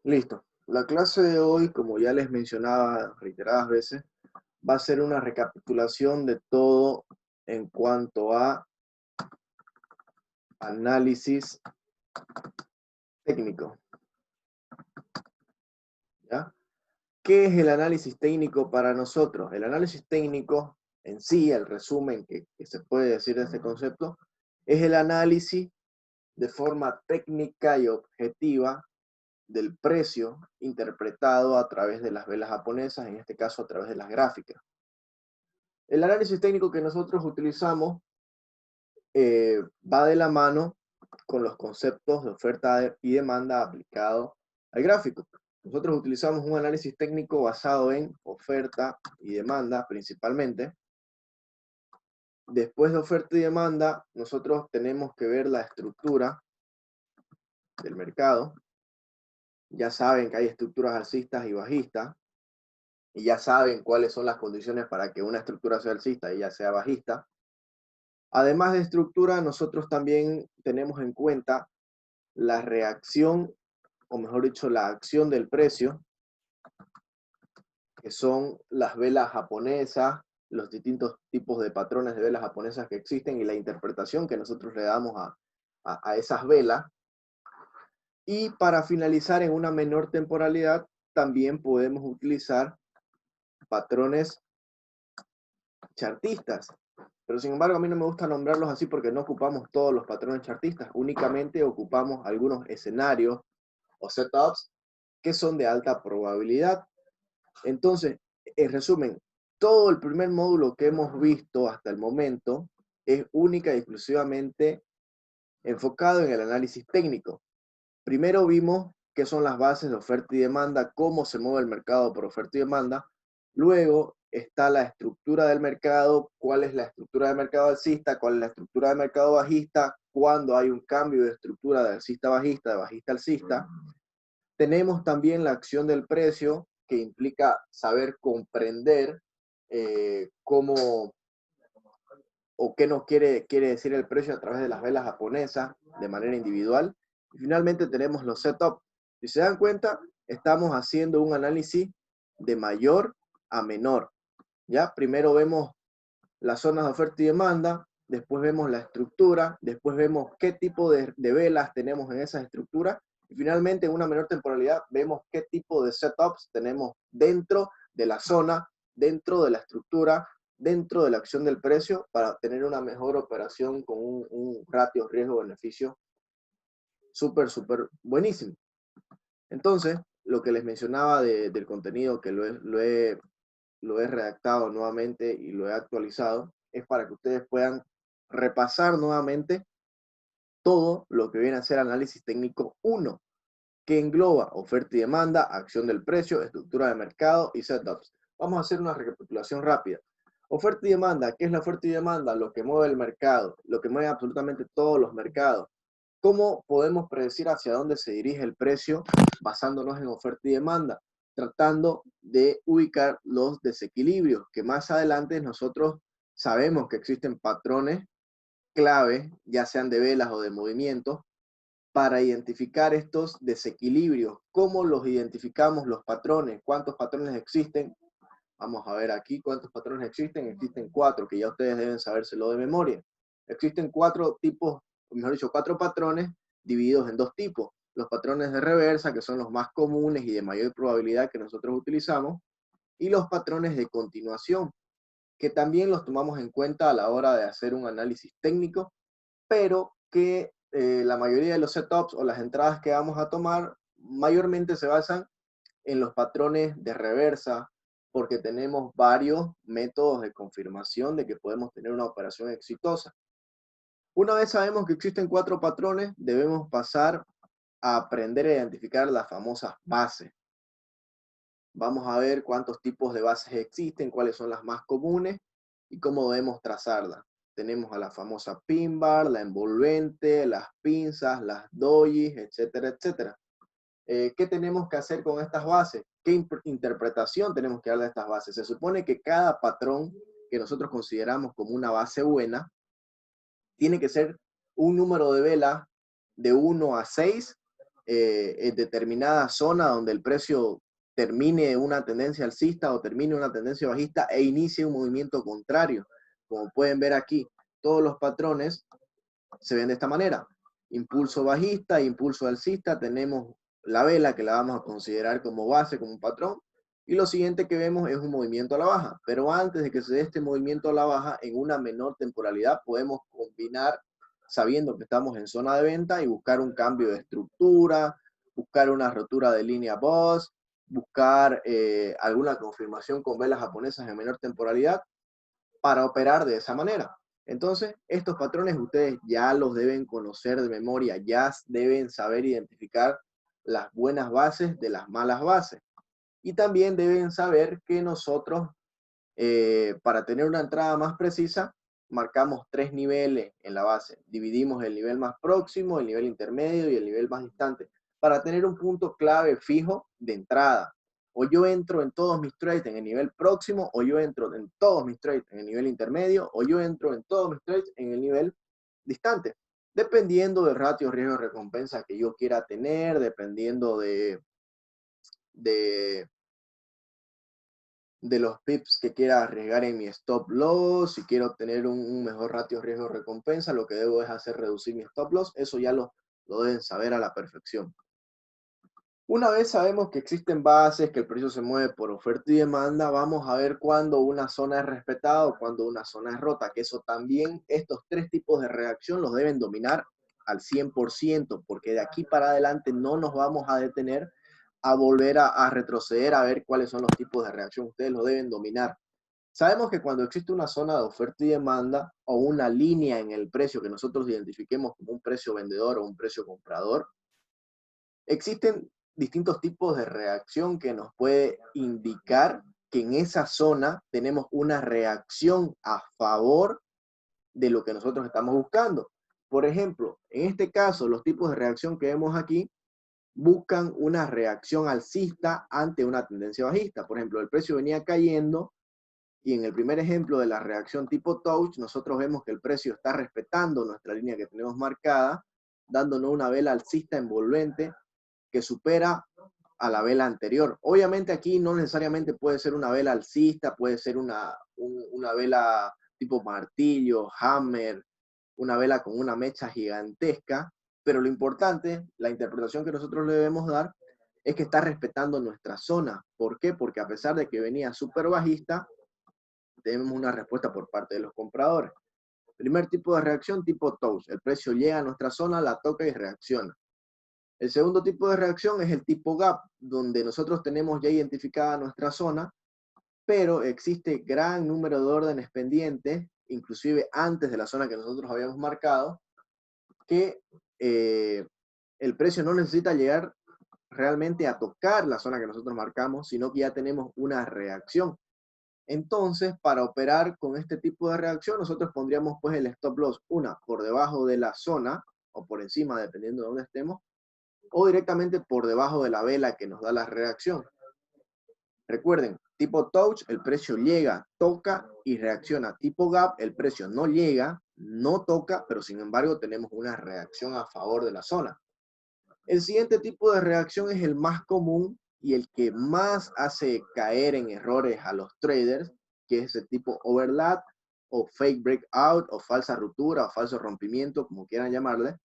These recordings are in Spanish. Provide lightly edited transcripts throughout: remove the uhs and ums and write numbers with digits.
Listo. La clase de hoy, como ya les mencionaba reiteradas veces, va a ser una recapitulación de todo en cuanto a análisis técnico, ¿ya? ¿Qué es el análisis técnico para nosotros? El análisis técnico en sí, el resumen que se puede decir de este concepto, es el análisis de forma técnica y objetiva del precio interpretado a través de las velas japonesas, en este caso a través de las gráficas. El análisis técnico que nosotros utilizamos va de la mano con los conceptos de oferta y demanda aplicado al gráfico. Nosotros utilizamos un análisis técnico basado en oferta y demanda principalmente. Después de oferta y demanda, nosotros tenemos que ver la estructura del mercado. Ya saben que hay estructuras alcistas y bajistas, y ya saben cuáles son las condiciones para que una estructura sea alcista y ya sea bajista. Además de estructura, nosotros también tenemos en cuenta la reacción, o mejor dicho, la acción del precio, que son las velas japonesas, los distintos tipos de patrones de velas japonesas que existen y la interpretación que nosotros le damos a esas velas. Y para finalizar en una menor temporalidad, también podemos utilizar patrones chartistas. Pero sin embargo, a mí no me gusta nombrarlos así porque no ocupamos todos los patrones chartistas, únicamente ocupamos algunos escenarios o setups que son de alta probabilidad. Entonces, en resumen, todo el primer módulo que hemos visto hasta el momento es única y exclusivamente enfocado en el análisis técnico. Primero vimos qué son las bases de oferta y demanda, cómo se mueve el mercado por oferta y demanda. Luego está la estructura del mercado, cuál es la estructura del mercado alcista, cuál es la estructura del mercado bajista, cuándo hay un cambio de estructura de alcista a bajista, de bajista a alcista. Tenemos también la acción del precio, que implica saber comprender cómo o qué nos quiere decir el precio a través de las velas japonesas de manera individual. Y finalmente tenemos los setups. Si se dan cuenta, estamos haciendo un análisis de mayor a menor. ¿Ya? Primero vemos las zonas de oferta y demanda, después vemos la estructura, después vemos qué tipo de velas tenemos en esas estructuras, y finalmente en una menor temporalidad vemos qué tipo de setups tenemos dentro de la zona, dentro de la estructura, dentro de la acción del precio, para tener una mejor operación con un ratio riesgo-beneficio súper buenísimo. Entonces, lo que les mencionaba del contenido que lo he redactado nuevamente y lo he actualizado, es para que ustedes puedan repasar nuevamente todo lo que viene a ser análisis técnico 1, que engloba oferta y demanda, acción del precio, estructura de mercado y setups. Vamos a hacer una recapitulación rápida. Oferta y demanda, ¿qué es la oferta y demanda? Lo que mueve el mercado, lo que mueve absolutamente todos los mercados. ¿Cómo podemos predecir hacia dónde se dirige el precio basándonos en oferta y demanda? Tratando de ubicar los desequilibrios, que más adelante nosotros sabemos que existen patrones clave, ya sean de velas o de movimientos, para identificar estos desequilibrios. ¿Cómo los identificamos los patrones? ¿Cuántos patrones existen? Vamos a ver aquí cuántos patrones existen. Existen 4, que ya ustedes deben sabérselo de memoria. Existen 4 tipos, o mejor dicho, 4 patrones divididos en 2 tipos. Los patrones de reversa, que son los más comunes y de mayor probabilidad que nosotros utilizamos, y los patrones de continuación, que también los tomamos en cuenta a la hora de hacer un análisis técnico, pero que la mayoría de los setups o las entradas que vamos a tomar mayormente se basan en los patrones de reversa, porque tenemos varios métodos de confirmación de que podemos tener una operación exitosa. Una vez sabemos que existen 4 patrones, debemos pasar a aprender a identificar las famosas bases. Vamos a ver cuántos tipos de bases existen, cuáles son las más comunes y cómo debemos trazarlas. Tenemos a la famosa pin bar, la envolvente, las pinzas, las dojis, etcétera, etcétera. ¿Qué tenemos que hacer con estas bases? ¿Qué interpretación tenemos que darle a estas bases? Se supone que cada patrón que nosotros consideramos como una base buena tiene que ser un número de vela de 1 a 6 en determinada zona donde el precio termine una tendencia alcista o termine una tendencia bajista e inicie un movimiento contrario. Como pueden ver aquí, todos los patrones se ven de esta manera. Impulso bajista, impulso alcista, tenemos la vela que la vamos a considerar como base, como un patrón, y lo siguiente que vemos es un movimiento a la baja. Pero antes de que se dé este movimiento a la baja, en una menor temporalidad podemos combinar, sabiendo que estamos en zona de venta, y buscar un cambio de estructura, buscar una rotura de línea Boss, buscar alguna confirmación con velas japonesas en menor temporalidad para operar de esa manera. Entonces, estos patrones ustedes ya los deben conocer de memoria, ya deben saber identificar las buenas bases de las malas bases. Y también deben saber que nosotros, para tener una entrada más precisa, marcamos 3 niveles en la base. Dividimos el nivel más próximo, el nivel intermedio y el nivel más distante, para tener un punto clave fijo de entrada. O yo entro en todos mis trades en el nivel próximo, o yo entro en todos mis trades en el nivel intermedio, o yo entro en todos mis trades en el nivel distante, dependiendo del ratio riesgo-recompensa que yo quiera tener, dependiendo de los pips que quiera arriesgar en mi stop loss. Si quiero tener un mejor ratio riesgo-recompensa, lo que debo es hacer reducir mi stop loss. Eso ya lo deben saber a la perfección. Una vez sabemos que existen bases, que el precio se mueve por oferta y demanda, vamos a ver cuándo una zona es respetada o cuándo una zona es rota, que eso también, estos 3 tipos de reacción los deben dominar al 100%, porque de aquí para adelante no nos vamos a detener a volver a retroceder a ver cuáles son los tipos de reacción. Ustedes lo deben dominar. Sabemos que cuando existe una zona de oferta y demanda o una línea en el precio que nosotros identifiquemos como un precio vendedor o un precio comprador, existen distintos tipos de reacción que nos puede indicar que en esa zona tenemos una reacción a favor de lo que nosotros estamos buscando. Por ejemplo, en este caso, los tipos de reacción que vemos aquí buscan una reacción alcista ante una tendencia bajista. Por ejemplo, el precio venía cayendo y en el primer ejemplo de la reacción tipo touch, nosotros vemos que el precio está respetando nuestra línea que tenemos marcada, dándonos una vela alcista envolvente que supera a la vela anterior. Obviamente aquí no necesariamente puede ser una vela alcista, puede ser una vela tipo martillo, hammer, una vela con una mecha gigantesca, pero lo importante, la interpretación que nosotros le debemos dar, es que está respetando nuestra zona. ¿Por qué? Porque a pesar de que venía súper bajista, tenemos una respuesta por parte de los compradores. Primer tipo de reacción, tipo touch. El precio llega a nuestra zona, la toca y reacciona. El segundo tipo de reacción es el tipo gap, donde nosotros tenemos ya identificada nuestra zona, pero existe gran número de órdenes pendientes, inclusive antes de la zona que nosotros habíamos marcado, que el precio no necesita llegar realmente a tocar la zona que nosotros marcamos, sino que ya tenemos una reacción. Entonces, para operar con este tipo de reacción, nosotros pondríamos pues el stop loss, una por debajo de la zona, o por encima, dependiendo de dónde estemos, o directamente por debajo de la vela que nos da la reacción. Recuerden, tipo touch, el precio llega, toca y reacciona. Tipo gap, el precio no llega, no toca, pero sin embargo tenemos una reacción a favor de la zona. El siguiente tipo de reacción es el más común y el que más hace caer en errores a los traders, que es el tipo overlap o fake breakout o falsa ruptura o falso rompimiento, como quieran llamarle,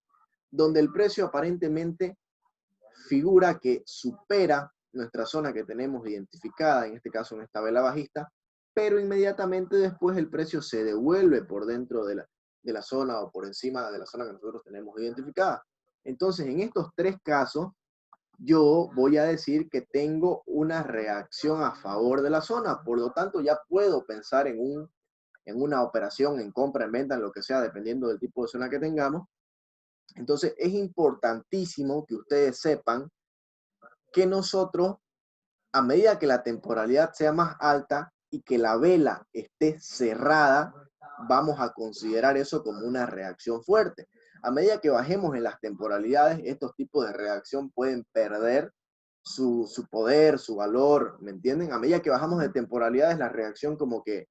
donde el precio aparentemente figura que supera nuestra zona que tenemos identificada, en este caso en esta vela bajista, pero inmediatamente después el precio se devuelve por dentro de la zona o por encima de la zona que nosotros tenemos identificada. Entonces, en estos 3 casos, yo voy a decir que tengo una reacción a favor de la zona, por lo tanto ya puedo pensar en una operación, en compra, en venta, en lo que sea, dependiendo del tipo de zona que tengamos. Entonces, es importantísimo que ustedes sepan que nosotros, a medida que la temporalidad sea más alta y que la vela esté cerrada, vamos a considerar eso como una reacción fuerte. A medida que bajemos en las temporalidades, estos tipos de reacción pueden perder su poder, su valor, ¿me entienden? A medida que bajamos de temporalidades, la reacción como que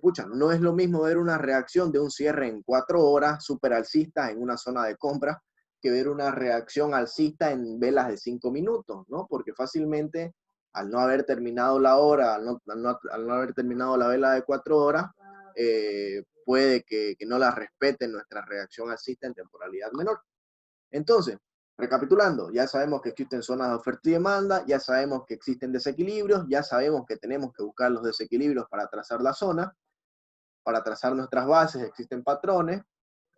pucha, no es lo mismo ver una reacción de un cierre en 4 horas, super alcista en una zona de compra, que ver una reacción alcista en velas de 5 minutos, ¿no? Porque fácilmente, al no haber terminado la hora, al no haber terminado la vela de 4 horas, puede que no la respeten nuestra reacción alcista en temporalidad menor. Entonces, recapitulando, ya sabemos que existen zonas de oferta y demanda, ya sabemos que existen desequilibrios, ya sabemos que tenemos que buscar los desequilibrios para trazar la zona, para trazar nuestras bases, existen patrones,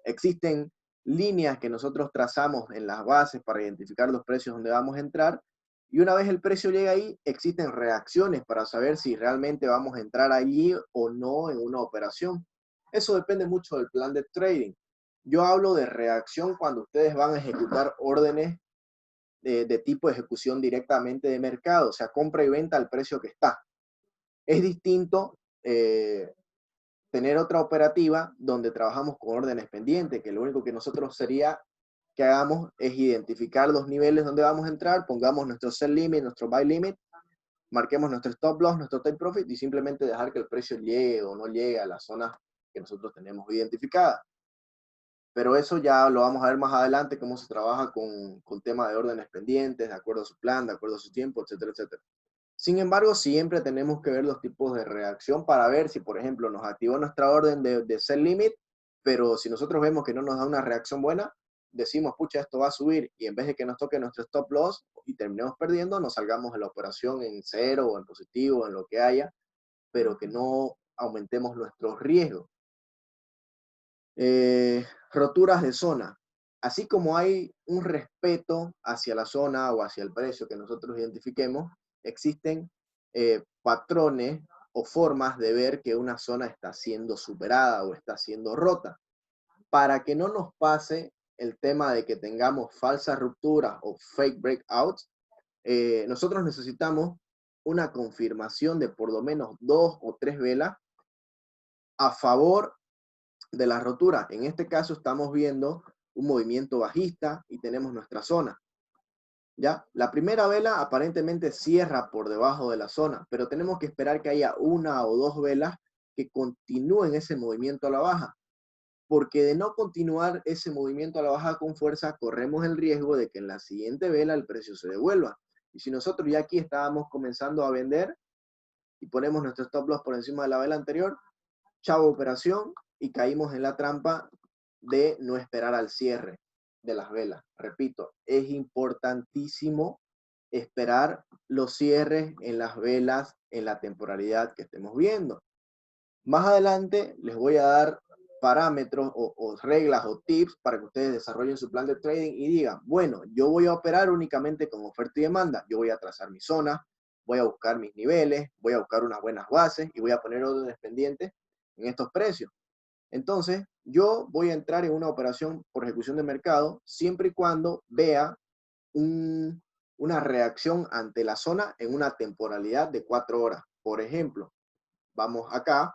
existen líneas que nosotros trazamos en las bases para identificar los precios donde vamos a entrar, y una vez el precio llega ahí, existen reacciones para saber si realmente vamos a entrar allí o no en una operación. Eso depende mucho del plan de trading. Yo hablo de reacción cuando ustedes van a ejecutar órdenes de tipo de ejecución directamente de mercado, o sea, compra y venta al precio que está. Es distinto tener otra operativa donde trabajamos con órdenes pendientes, que lo único que nosotros sería que hagamos es identificar los niveles donde vamos a entrar, pongamos nuestro sell limit, nuestro buy limit, marquemos nuestro stop loss, nuestro take profit y simplemente dejar que el precio llegue o no llegue a las zonas que nosotros tenemos identificadas. Pero eso ya lo vamos a ver más adelante, cómo se trabaja con tema de órdenes pendientes, de acuerdo a su plan, de acuerdo a su tiempo, etcétera, etcétera. Sin embargo, siempre tenemos que ver los tipos de reacción para ver si, por ejemplo, nos activó nuestra orden de sell limit, pero si nosotros vemos que no nos da una reacción buena, decimos, pucha, esto va a subir, y en vez de que nos toque nuestro stop loss y terminemos perdiendo, nos salgamos de la operación en cero o en positivo, en lo que haya, pero que no aumentemos nuestros riesgos. Roturas de zona. Así como hay un respeto hacia la zona o hacia el precio que nosotros identifiquemos, existen patrones o formas de ver que una zona está siendo superada o está siendo rota. Para que no nos pase el tema de que tengamos falsas rupturas o fake breakouts, nosotros necesitamos una confirmación de por lo menos 2 o 3 velas a favor de la rotura. En este caso estamos viendo un movimiento bajista y tenemos nuestra zona. ¿Ya? La primera vela aparentemente cierra por debajo de la zona, pero tenemos que esperar que haya una o dos velas que continúen ese movimiento a la baja. Porque de no continuar ese movimiento a la baja con fuerza, corremos el riesgo de que en la siguiente vela el precio se devuelva. Y si nosotros ya aquí estábamos comenzando a vender y ponemos nuestro stop loss por encima de la vela anterior, chavo operación, y caímos en la trampa de no esperar al cierre de las velas. Repito, es importantísimo esperar los cierres en las velas en la temporalidad que estemos viendo. Más adelante les voy a dar parámetros o reglas o tips para que ustedes desarrollen su plan de trading y digan, bueno, yo voy a operar únicamente con oferta y demanda, yo voy a trazar mi zona, voy a buscar mis niveles, voy a buscar unas buenas bases y voy a poner órdenes pendientes en estos precios. Entonces, yo voy a entrar en una operación por ejecución de mercado siempre y cuando vea una reacción ante la zona en una temporalidad de 4 horas. Por ejemplo, vamos acá,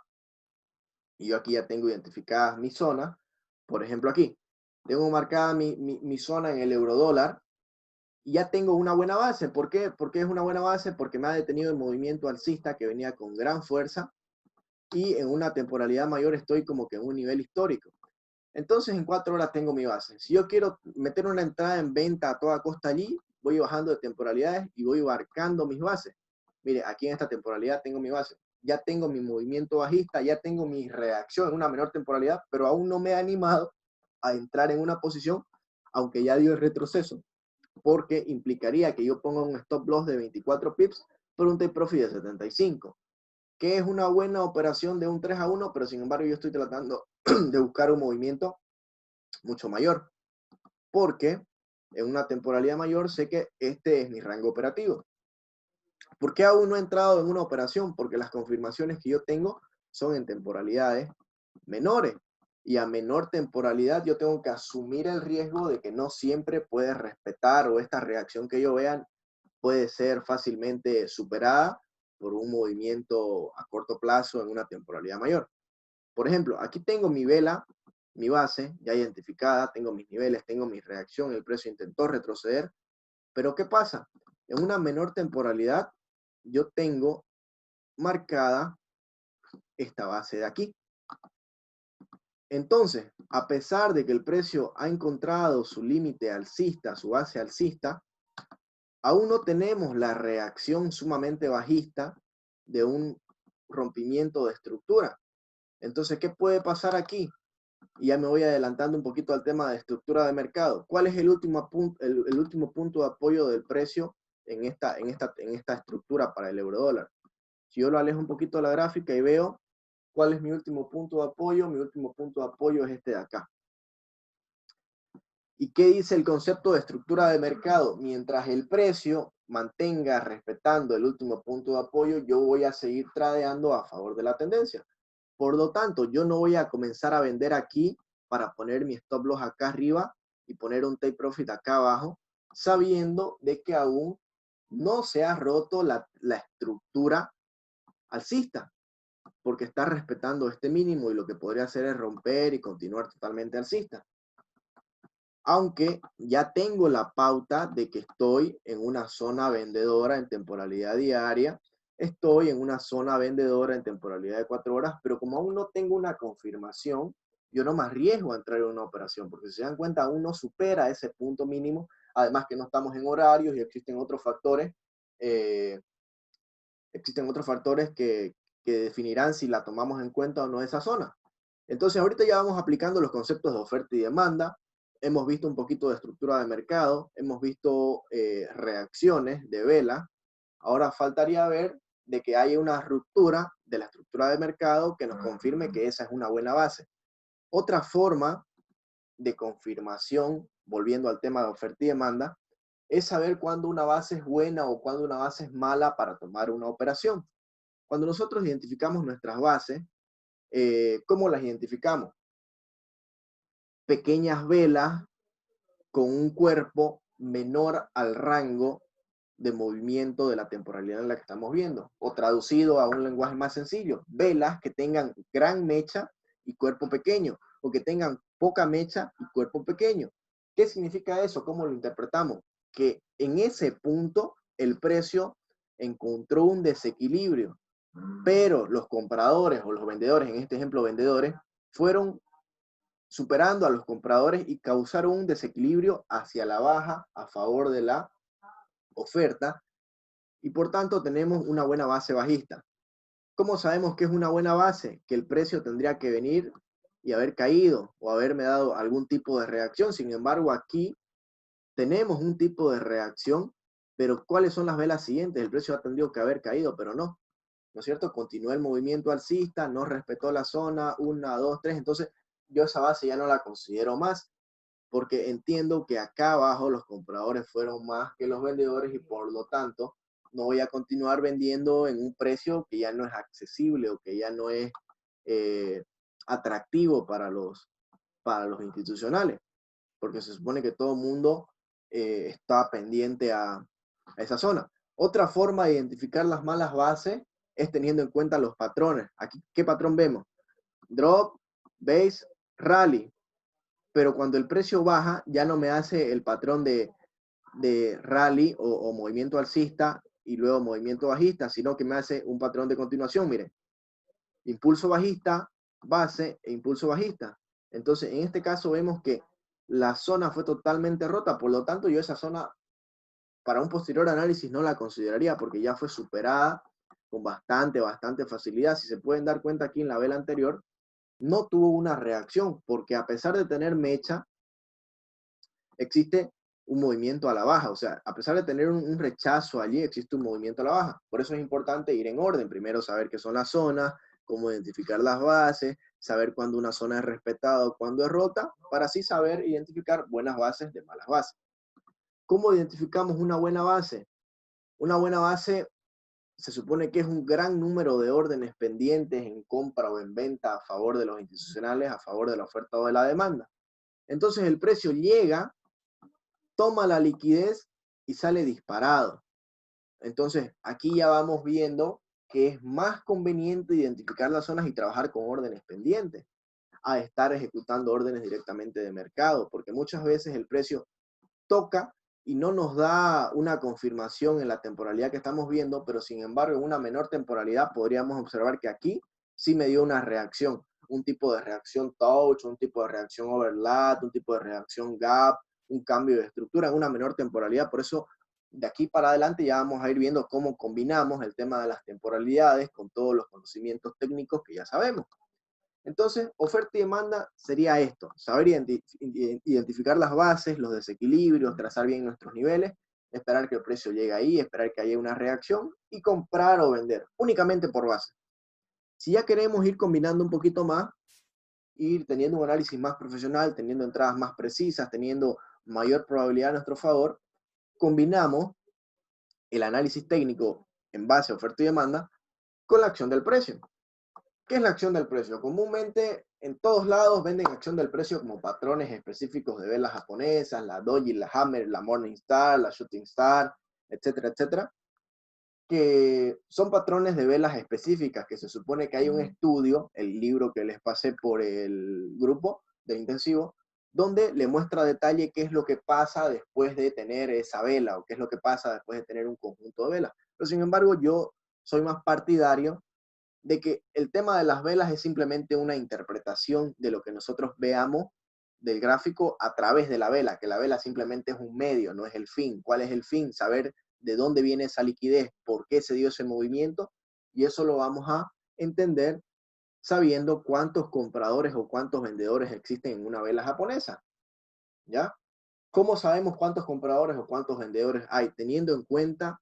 y yo aquí ya tengo identificadas mis zonas. Por ejemplo, aquí, tengo marcada mi zona en el euro dólar, y ya tengo una buena base. ¿Por qué? Porque es una buena base, porque me ha detenido el movimiento alcista que venía con gran fuerza, y en una temporalidad mayor estoy como que en un nivel histórico. Entonces en 4 horas tengo mi base. Si yo quiero meter una entrada en venta a toda costa allí, voy bajando de temporalidades y voy marcando mis bases. Mire, aquí en esta temporalidad tengo mi base. Ya tengo mi movimiento bajista, ya tengo mi reacción en una menor temporalidad, pero aún no me he animado a entrar en una posición, aunque ya dio el retroceso, porque implicaría que yo ponga un stop loss de 24 pips por un take profit de 75, que es una buena operación de un 3-1, pero sin embargo yo estoy tratando de buscar un movimiento mucho mayor, porque en una temporalidad mayor sé que este es mi rango operativo. ¿Por qué aún no he entrado en una operación? Porque las confirmaciones que yo tengo son en temporalidades menores, y a menor temporalidad yo tengo que asumir el riesgo de que no siempre puede respetar, o esta reacción que yo vean puede ser fácilmente superada por un movimiento a corto plazo en una temporalidad mayor. Por ejemplo, aquí tengo mi vela, mi base ya identificada, tengo mis niveles, tengo mi reacción, el precio intentó retroceder, pero ¿qué pasa? En una menor temporalidad yo tengo marcada esta base de aquí. Entonces, a pesar de que el precio ha encontrado su límite alcista, su base alcista, aún no tenemos la reacción sumamente bajista de un rompimiento de estructura. Entonces, ¿qué puede pasar aquí? Y ya me voy adelantando un poquito al tema de estructura de mercado. ¿Cuál es el último punto de apoyo del precio en esta estructura para el euro dólar? Si yo lo alejo un poquito de la gráfica y veo cuál es mi último punto de apoyo, mi último punto de apoyo es este de acá. ¿Y qué dice el concepto de estructura de mercado? Mientras el precio mantenga respetando el último punto de apoyo, yo voy a seguir tradeando a favor de la tendencia. Por lo tanto, yo no voy a comenzar a vender aquí para poner mi stop loss acá arriba y poner un take profit acá abajo, sabiendo de que aún no se ha roto la estructura alcista, porque está respetando este mínimo y lo que podría hacer es romper y continuar totalmente alcista. Aunque ya tengo la pauta de que estoy en una zona vendedora en temporalidad diaria, estoy en una zona vendedora en temporalidad de 4 horas, pero como aún no tengo una confirmación, yo no me arriesgo a entrar en una operación, porque si se dan cuenta, aún no supera ese punto mínimo, además que no estamos en horarios y existen otros factores, eh, que definirán si la tomamos en cuenta o no esa zona. Entonces, ahorita ya vamos aplicando los conceptos de oferta y demanda. Hemos visto un poquito de estructura de mercado, hemos visto reacciones de vela. Ahora faltaría ver de que haya una ruptura de la estructura de mercado que nos confirme que esa es una buena base. Otra forma de confirmación, volviendo al tema de oferta y demanda, es saber cuándo una base es buena o cuándo una base es mala para tomar una operación. Cuando nosotros identificamos nuestras bases, ¿cómo las identificamos? Pequeñas velas con un cuerpo menor al rango de movimiento de la temporalidad en la que estamos viendo. O traducido a un lenguaje más sencillo, velas que tengan gran mecha y cuerpo pequeño, o que tengan poca mecha y cuerpo pequeño. ¿Qué significa eso? ¿Cómo lo interpretamos? Que en ese punto el precio encontró un desequilibrio, pero los compradores o los vendedores, en este ejemplo vendedores, fueron superando a los compradores y causaron un desequilibrio hacia la baja a favor de la oferta y por tanto tenemos una buena base bajista. ¿Cómo sabemos que es una buena base? Que el precio tendría que venir y haber caído o haberme dado algún tipo de reacción. Sin embargo, aquí tenemos un tipo de reacción, pero ¿cuáles son las velas siguientes? El precio ha tenido que haber caído, pero no. ¿No es cierto? Continuó el movimiento alcista, no respetó la zona, 1, 2, 3, entonces yo esa base ya no la considero más, porque entiendo que acá abajo los compradores fueron más que los vendedores y por lo tanto no voy a continuar vendiendo en un precio que ya no es accesible o que ya no es eh, atractivo para los institucionales, porque se supone que todo el mundo está pendiente a esa zona. Otra forma de identificar las malas bases es teniendo en cuenta los patrones. Aquí, ¿qué patrón vemos? Drop, base, rally. Pero cuando el precio baja, ya no me hace el patrón de rally o movimiento alcista y luego movimiento bajista, sino que me hace un patrón de continuación. Miren, impulso bajista, base e impulso bajista. Entonces, en este caso vemos que la zona fue totalmente rota, por lo tanto yo esa zona para un posterior análisis no la consideraría porque ya fue superada con bastante facilidad. Si se pueden dar cuenta aquí en la vela anterior, no tuvo una reacción porque a pesar de tener mecha, existe un movimiento a la baja. O sea, a pesar de tener un rechazo allí, existe un movimiento a la baja. Por eso es importante ir en orden. Primero saber qué son las zonas, cómo identificar las bases, saber cuándo una zona es respetada o cuándo es rota, para así saber identificar buenas bases de malas bases. ¿Cómo identificamos una buena base? Una buena base se supone que es un gran número de órdenes pendientes en compra o en venta a favor de los institucionales, a favor de la oferta o de la demanda. Entonces el precio llega, toma la liquidez y sale disparado. Entonces aquí ya vamos viendo que es más conveniente identificar las zonas y trabajar con órdenes pendientes a estar ejecutando órdenes directamente de mercado, porque muchas veces el precio toca y no nos da una confirmación en la temporalidad que estamos viendo, pero sin embargo en una menor temporalidad podríamos observar que aquí sí me dio una reacción un tipo de reacción touch, un tipo de reacción overlap, un tipo de reacción gap, un cambio de estructura en una menor temporalidad. Por eso, de aquí para adelante ya vamos a ir viendo cómo combinamos el tema de las temporalidades con todos los conocimientos técnicos que ya sabemos. Entonces, oferta y demanda sería esto, saber identificar las bases, los desequilibrios, trazar bien nuestros niveles, esperar que el precio llegue ahí, esperar que haya una reacción y comprar o vender, únicamente por base. Si ya queremos ir combinando un poquito más, ir teniendo un análisis más profesional, teniendo entradas más precisas, teniendo mayor probabilidad a nuestro favor, combinamos el análisis técnico en base a oferta y demanda con la acción del precio. ¿Qué es la acción del precio? Comúnmente en todos lados venden acción del precio como patrones específicos de velas japonesas, la Doji, la Hammer, la Morning Star, la Shooting Star, etcétera, etcétera, que son patrones de velas específicas, que se supone que hay un estudio, el libro que les pasé por el grupo de intensivo, donde le muestra a detalle qué es lo que pasa después de tener esa vela, o qué es lo que pasa después de tener un conjunto de velas. Pero sin embargo, yo soy más partidario de que el tema de las velas es simplemente una interpretación de lo que nosotros veamos del gráfico a través de la vela, que la vela simplemente es un medio, no es el fin. ¿Cuál es el fin? Saber de dónde viene esa liquidez, por qué se dio ese movimiento, y eso lo vamos a entender sabiendo cuántos compradores o cuántos vendedores existen en una vela japonesa, ¿ya? ¿Cómo sabemos cuántos compradores o cuántos vendedores hay? Teniendo en cuenta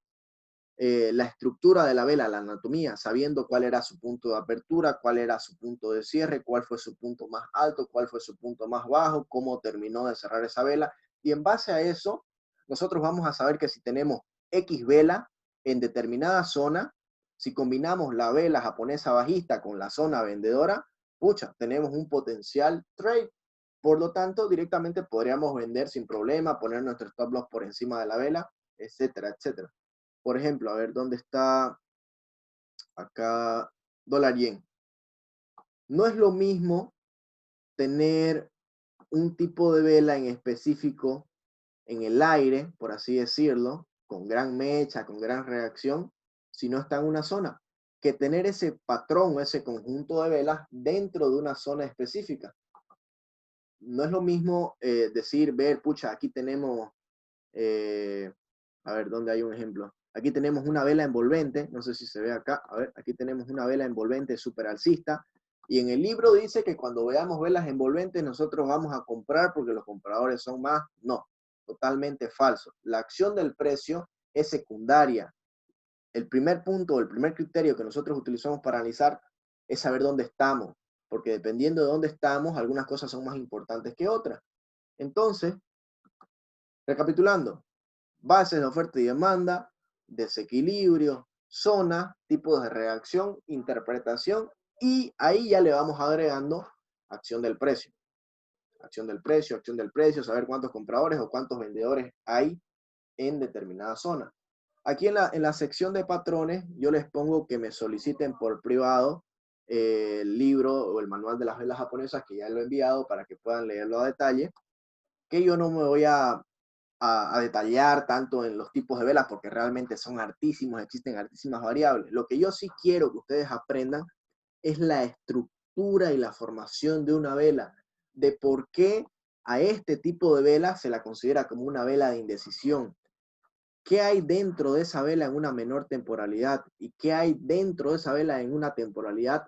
la estructura de la vela, la anatomía, sabiendo cuál era su punto de apertura, cuál era su punto de cierre, cuál fue su punto más alto, cuál fue su punto más bajo, cómo terminó de cerrar esa vela. Y en base a eso, nosotros vamos a saber que si tenemos X vela en determinada zona, si combinamos la vela japonesa bajista con la zona vendedora, pucha, tenemos un potencial trade. Por lo tanto, directamente podríamos vender sin problema, poner nuestro stop loss por encima de la vela, etcétera, etcétera. Por ejemplo, a ver, ¿dónde está acá dólar yen? No es lo mismo tener un tipo de vela en específico en el aire, por así decirlo, con gran mecha, con gran reacción, si no está en una zona, que tener ese patrón, ese conjunto de velas dentro de una zona específica. No es lo mismo decir, ver, pucha, aquí tenemos a ver, ¿dónde hay un ejemplo? Aquí tenemos una vela envolvente, no sé si se ve acá, a ver, aquí tenemos una vela envolvente súper alcista, y en el libro dice que cuando veamos velas envolventes nosotros vamos a comprar porque los compradores son más. No, totalmente falso. La acción del precio es secundaria. El primer punto, el primer criterio que nosotros utilizamos para analizar es saber dónde estamos, porque dependiendo de dónde estamos, algunas cosas son más importantes que otras. Entonces, recapitulando, bases de oferta y demanda, desequilibrio, zona, tipos de reacción, interpretación, y ahí ya le vamos agregando acción del precio. Acción del precio, saber cuántos compradores o cuántos vendedores hay en determinada zona. Aquí en la sección de patrones, yo les pongo que me soliciten por privado el libro o el manual de las velas japonesas, que ya lo he enviado para que puedan leerlo a detalle, que yo no me voy a detallar tanto en los tipos de velas porque realmente son hartísimos, existen hartísimas variables. Lo que yo sí quiero que ustedes aprendan es la estructura y la formación de una vela, de por qué a este tipo de vela se la considera como una vela de indecisión. ¿Qué hay dentro de esa vela en una menor temporalidad? ¿Y qué hay dentro de esa vela en una temporalidad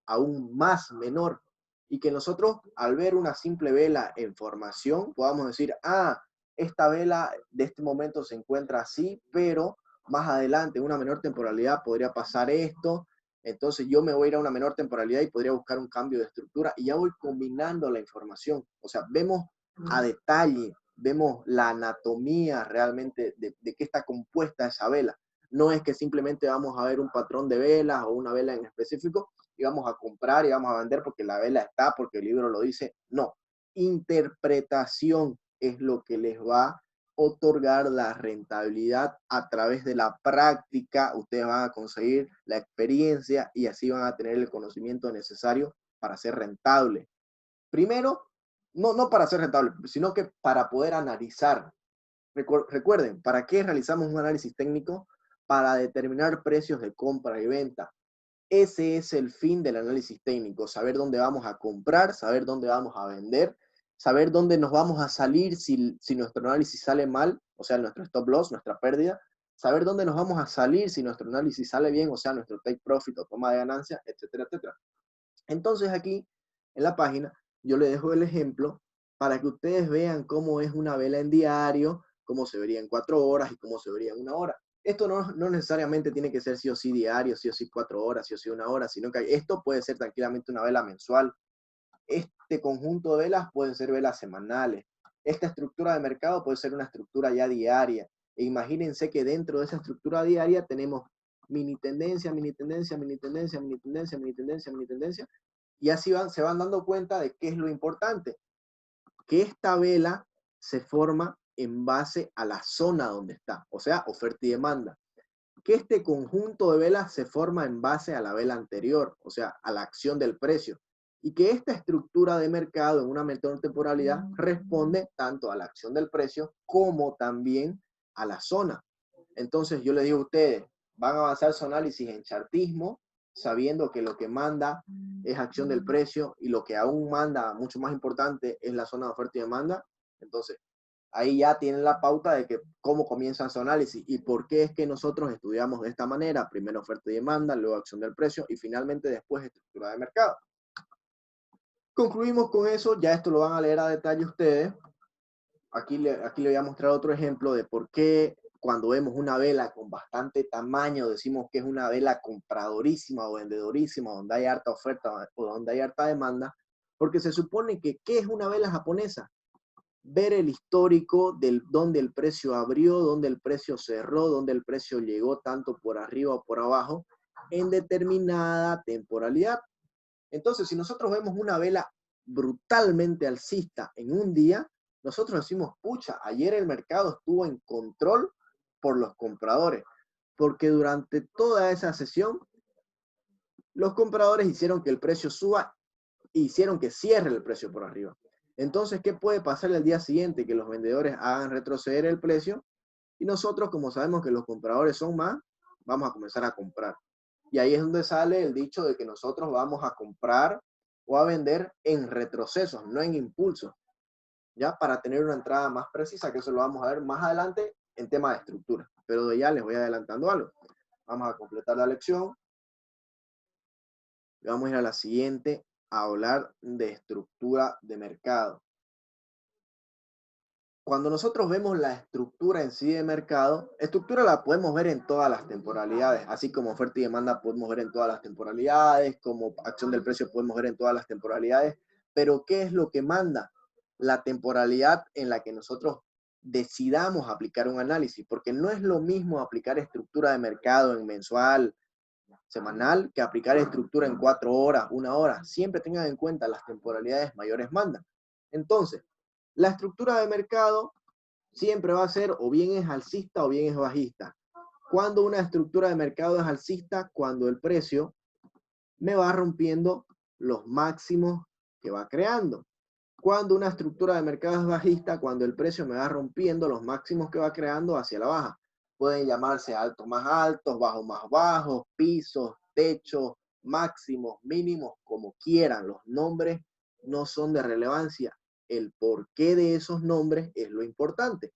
aún más menor? Y que nosotros, al ver una simple vela en formación, podamos decir, ah, esta vela de este momento se encuentra así, pero más adelante, en una menor temporalidad, podría pasar esto. Entonces yo me voy a ir a una menor temporalidad y podría buscar un cambio de estructura y ya voy combinando la información. O sea, vemos a detalle, vemos la anatomía realmente de qué está compuesta esa vela. No es que simplemente vamos a ver un patrón de velas o una vela en específico y vamos a comprar y vamos a vender porque la vela está, porque el libro lo dice. No, interpretación es lo que les va a otorgar la rentabilidad a través de la práctica. Ustedes van a conseguir la experiencia y así van a tener el conocimiento necesario para ser rentable. Primero, no para ser rentable, sino que para poder analizar. Recuerden, ¿para qué realizamos un análisis técnico? Para determinar precios de compra y venta. Ese es el fin del análisis técnico, saber dónde vamos a comprar, saber dónde vamos a vender, saber dónde nos vamos a salir si nuestro análisis sale mal, o sea, nuestro stop loss, nuestra pérdida, saber dónde nos vamos a salir si nuestro análisis sale bien, o sea, nuestro take profit o toma de ganancia, etcétera, etcétera. Entonces aquí, en la página, yo les dejo el ejemplo para que ustedes vean cómo es una vela en diario, cómo se vería en 4 horas y cómo se vería en 1 hora. Esto no necesariamente tiene que ser sí o sí diario, sí o sí 4 horas, sí o sí 1 hora, sino que esto puede ser tranquilamente una vela mensual. Este conjunto de velas pueden ser velas semanales. Esta estructura de mercado puede ser una estructura ya diaria. E imagínense que dentro de esa estructura diaria tenemos mini tendencia, mini tendencia, mini tendencia, mini tendencia, mini tendencia, mini tendencia. Y así se van dando cuenta de qué es lo importante. Que esta vela se forma en base a la zona donde está, o sea, oferta y demanda. Que este conjunto de velas se forma en base a la vela anterior, o sea, a la acción del precio. Y que esta estructura de mercado en una menor temporalidad responde tanto a la acción del precio como también a la zona. Entonces yo les digo a ustedes, van a avanzar su análisis en chartismo, sabiendo que lo que manda es acción del precio y lo que aún manda, mucho más importante, es la zona de oferta y demanda. Entonces, ahí ya tienen la pauta de que cómo comienzan su análisis y por qué es que nosotros estudiamos de esta manera, primero oferta y demanda, luego acción del precio y finalmente después estructura de mercado. Concluimos con eso, ya esto lo van a leer a detalle ustedes. Aquí le voy a mostrar otro ejemplo de por qué cuando vemos una vela con bastante tamaño decimos que es una vela compradorísima o vendedorísima, donde hay harta oferta o donde hay harta demanda, porque se supone que ¿qué es una vela japonesa? Ver el histórico del donde el precio abrió, donde el precio cerró, donde el precio llegó tanto por arriba o por abajo en determinada temporalidad. Entonces, si nosotros vemos una vela brutalmente alcista en un día, nosotros decimos, pucha, ayer el mercado estuvo en control por los compradores, porque durante toda esa sesión, los compradores hicieron que el precio suba e hicieron que cierre el precio por arriba. Entonces, ¿qué puede pasar el día siguiente? Que los vendedores hagan retroceder el precio y nosotros, como sabemos que los compradores son más, vamos a comenzar a comprar. Y ahí es donde sale el dicho de que nosotros vamos a comprar o a vender en retrocesos, no en impulsos, ya para tener una entrada más precisa, que eso lo vamos a ver más adelante en tema de estructura. Pero de ya les voy adelantando algo. Vamos a completar la lección. Y vamos a ir a la siguiente a hablar de estructura de mercado. Cuando nosotros vemos la estructura en sí de mercado, estructura la podemos ver en todas las temporalidades, así como oferta y demanda podemos ver en todas las temporalidades, como acción del precio podemos ver en todas las temporalidades, pero ¿qué es lo que manda? La temporalidad en la que nosotros decidamos aplicar un análisis, porque no es lo mismo aplicar estructura de mercado en mensual, semanal, que aplicar estructura en 4 horas, 1 hora. Siempre tengan en cuenta las temporalidades mayores mandan. Entonces, la estructura de mercado siempre va a ser o bien es alcista o bien es bajista. Cuando una estructura de mercado es alcista, cuando el precio me va rompiendo los máximos que va creando. Cuando una estructura de mercado es bajista, cuando el precio me va rompiendo los máximos que va creando hacia la baja. Pueden llamarse altos más altos, bajos más bajos, pisos, techos, máximos, mínimos, como quieran. Los nombres no son de relevancia. El porqué de esos nombres es lo importante.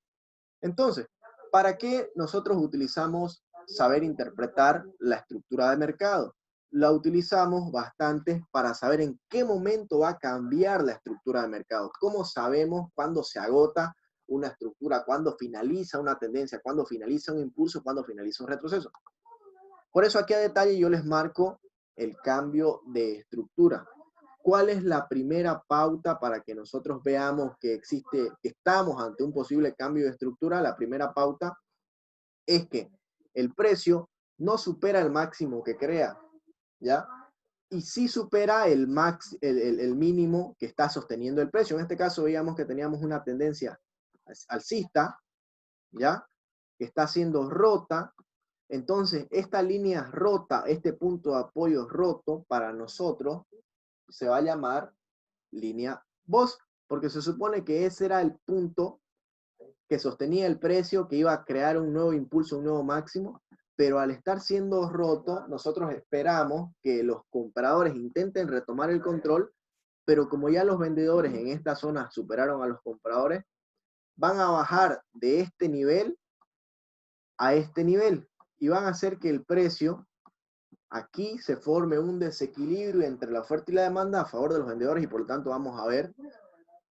Entonces, ¿para qué nosotros utilizamos saber interpretar la estructura de mercado? La utilizamos bastante para saber en qué momento va a cambiar la estructura de mercado. ¿Cómo sabemos cuándo se agota una estructura, cuándo finaliza una tendencia, cuándo finaliza un impulso, cuándo finaliza un retroceso? Por eso aquí a detalle yo les marco el cambio de estructura. ¿Cuál es la primera pauta para que nosotros veamos que existe, que estamos ante un posible cambio de estructura? La primera pauta es que el precio no supera el máximo que crea, ¿ya? Y sí supera el mínimo que está sosteniendo el precio. En este caso veíamos que teníamos una tendencia alcista, ¿ya? Que está siendo rota. Entonces, esta línea rota, este punto de apoyo roto, para nosotros se va a llamar línea Voss, porque se supone que ese era el punto que sostenía el precio, que iba a crear un nuevo impulso, un nuevo máximo, pero al estar siendo roto, nosotros esperamos que los compradores intenten retomar el control, pero como ya los vendedores en esta zona superaron a los compradores, van a bajar de este nivel a este nivel y van a hacer que el precio aquí se forme un desequilibrio entre la oferta y la demanda a favor de los vendedores y por lo tanto vamos a ver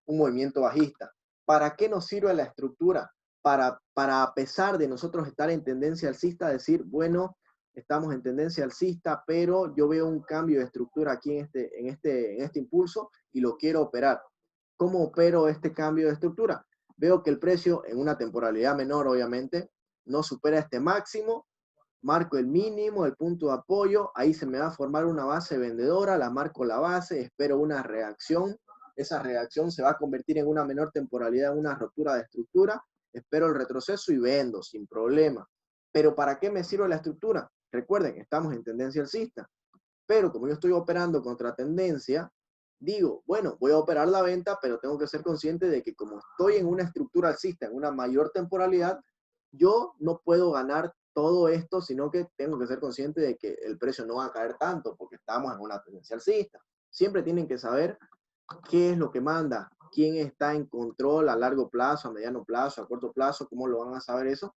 un movimiento bajista. ¿Para qué nos sirve la estructura? Para a pesar de nosotros estar en tendencia alcista, decir, bueno, estamos en tendencia alcista, pero yo veo un cambio de estructura aquí en este impulso y lo quiero operar. ¿Cómo opero este cambio de estructura? Veo que el precio en una temporalidad menor, obviamente, no supera este máximo, marco el mínimo, el punto de apoyo, ahí se me va a formar una base vendedora, la marco la base, espero una reacción, esa reacción se va a convertir en una menor temporalidad, en una ruptura de estructura, espero el retroceso y vendo sin problema. Pero ¿para qué me sirve la estructura? Recuerden, estamos en tendencia alcista, pero como yo estoy operando contra tendencia, digo, bueno, voy a operar la venta, pero tengo que ser consciente de que como estoy en una estructura alcista, en una mayor temporalidad, yo no puedo ganar todo esto, sino que tengo que ser consciente de que el precio no va a caer tanto porque estamos en una tendencia alcista. Siempre tienen que saber qué es lo que manda, quién está en control a largo plazo, a mediano plazo, a corto plazo, cómo lo van a saber eso,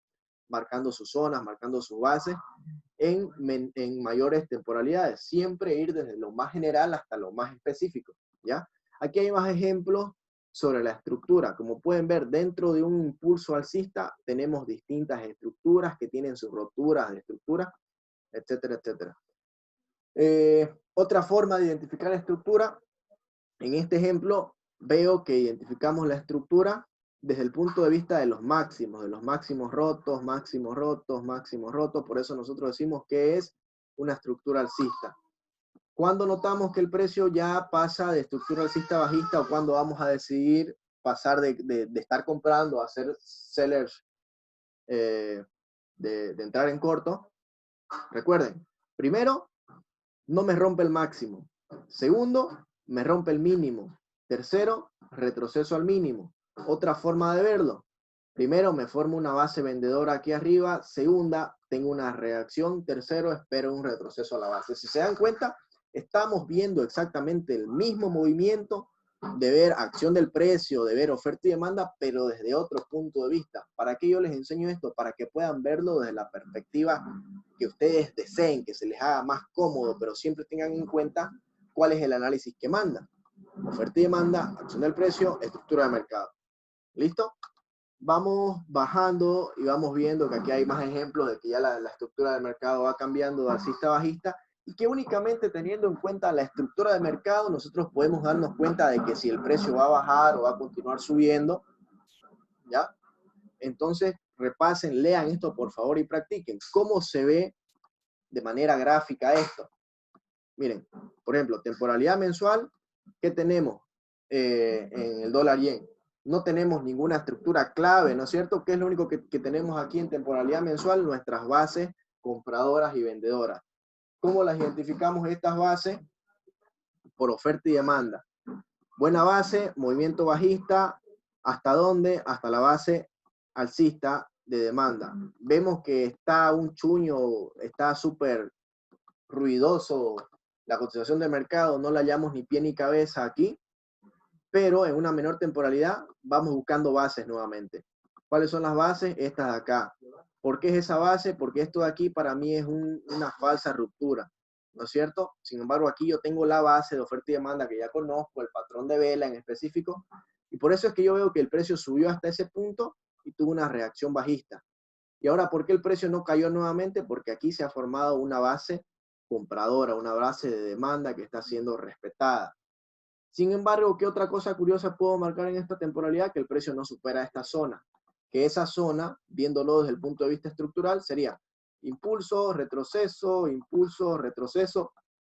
marcando sus zonas, marcando sus bases en mayores temporalidades. Siempre ir desde lo más general hasta lo más específico, ¿ya? Aquí hay más ejemplos sobre la estructura. Como pueden ver, dentro de un impulso alcista tenemos distintas estructuras que tienen sus roturas de estructura, etcétera, etcétera. Otra forma de identificar la estructura, en este ejemplo, veo que identificamos la estructura desde el punto de vista de los máximos rotos, máximos rotos, máximos rotos. Por eso nosotros decimos que es una estructura alcista. ¿Cuándo notamos que el precio ya pasa de estructura alcista a bajista o cuándo vamos a decidir pasar de estar comprando a hacer sellers, de entrar en corto? Recuerden, primero, no me rompe el máximo. Segundo, me rompe el mínimo. Tercero, retroceso al mínimo. Otra forma de verlo. Primero, me formo una base vendedora aquí arriba. Segunda, tengo una reacción. Tercero, espero un retroceso a la base. Si se dan cuenta, estamos viendo exactamente el mismo movimiento de ver acción del precio, de ver oferta y demanda, pero desde otro punto de vista. ¿Para qué yo les enseño esto? Para que puedan verlo desde la perspectiva que ustedes deseen, que se les haga más cómodo, pero siempre tengan en cuenta cuál es el análisis que manda. Oferta y demanda, acción del precio, estructura de mercado. ¿Listo? Vamos bajando y vamos viendo que aquí hay más ejemplos de que ya la estructura del mercado va cambiando de alcista a bajista y que únicamente teniendo en cuenta la estructura de mercado nosotros podemos darnos cuenta de que si el precio va a bajar o va a continuar subiendo, ¿ya? Entonces repasen, lean esto por favor y practiquen. ¿Cómo se ve de manera gráfica esto? Miren, por ejemplo, temporalidad mensual, ¿qué tenemos en el dólar yen? No tenemos ninguna estructura clave, ¿no es cierto? ¿Qué es lo único que tenemos aquí en temporalidad mensual? Nuestras bases compradoras y vendedoras. ¿Cómo las identificamos estas bases? Por oferta y demanda. Buena base, movimiento bajista, ¿hasta dónde? Hasta la base alcista de demanda. Vemos que está un chuño, está súper ruidoso la cotización de mercado, no la hallamos ni pie ni cabeza aquí, pero en una menor temporalidad vamos buscando bases nuevamente. ¿Cuáles son las bases? Estas de acá. ¿Por qué es esa base? Porque esto de aquí para mí es una falsa ruptura, ¿no es cierto? Sin embargo, aquí yo tengo la base de oferta y demanda que ya conozco, el patrón de vela en específico, y por eso es que yo veo que el precio subió hasta ese punto y tuvo una reacción bajista. Y ahora, ¿por qué el precio no cayó nuevamente? Porque aquí se ha formado una base compradora, una base de demanda que está siendo respetada. Sin embargo, ¿qué otra cosa curiosa puedo marcar en esta temporalidad? Que el precio no supera esta zona. Que esa zona, viéndolo desde el punto de vista estructural, sería impulso, retroceso,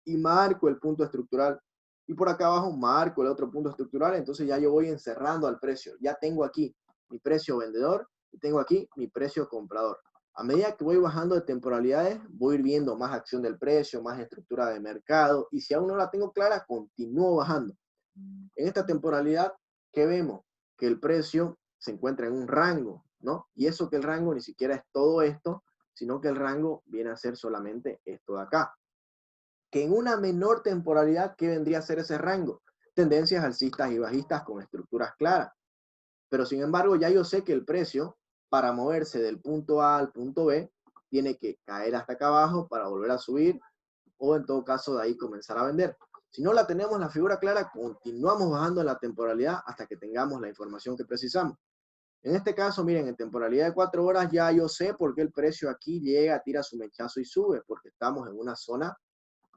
y marco el punto estructural. Y por acá abajo marco el otro punto estructural, entonces ya yo voy encerrando al precio. Ya tengo aquí mi precio vendedor y tengo aquí mi precio comprador. A medida que voy bajando de temporalidades, voy a ir viendo más acción del precio, más estructura de mercado, y si aún no la tengo clara, continúo bajando. En esta temporalidad, ¿qué vemos? Que el precio se encuentra en un rango, ¿no? Y eso que el rango ni siquiera es todo esto, sino que el rango viene a ser solamente esto de acá. Que en una menor temporalidad, ¿qué vendría a ser ese rango? Tendencias alcistas y bajistas con estructuras claras. Pero sin embargo, ya yo sé que el precio, para moverse del punto A al punto B, tiene que caer hasta acá abajo para volver a subir, o en todo caso de ahí comenzar a vender. Si no la tenemos la figura clara, continuamos bajando en la temporalidad hasta que tengamos la información que precisamos. En este caso, miren, en temporalidad de 4 horas ya yo sé por qué el precio aquí llega, tira su mechazo y sube, porque estamos en una zona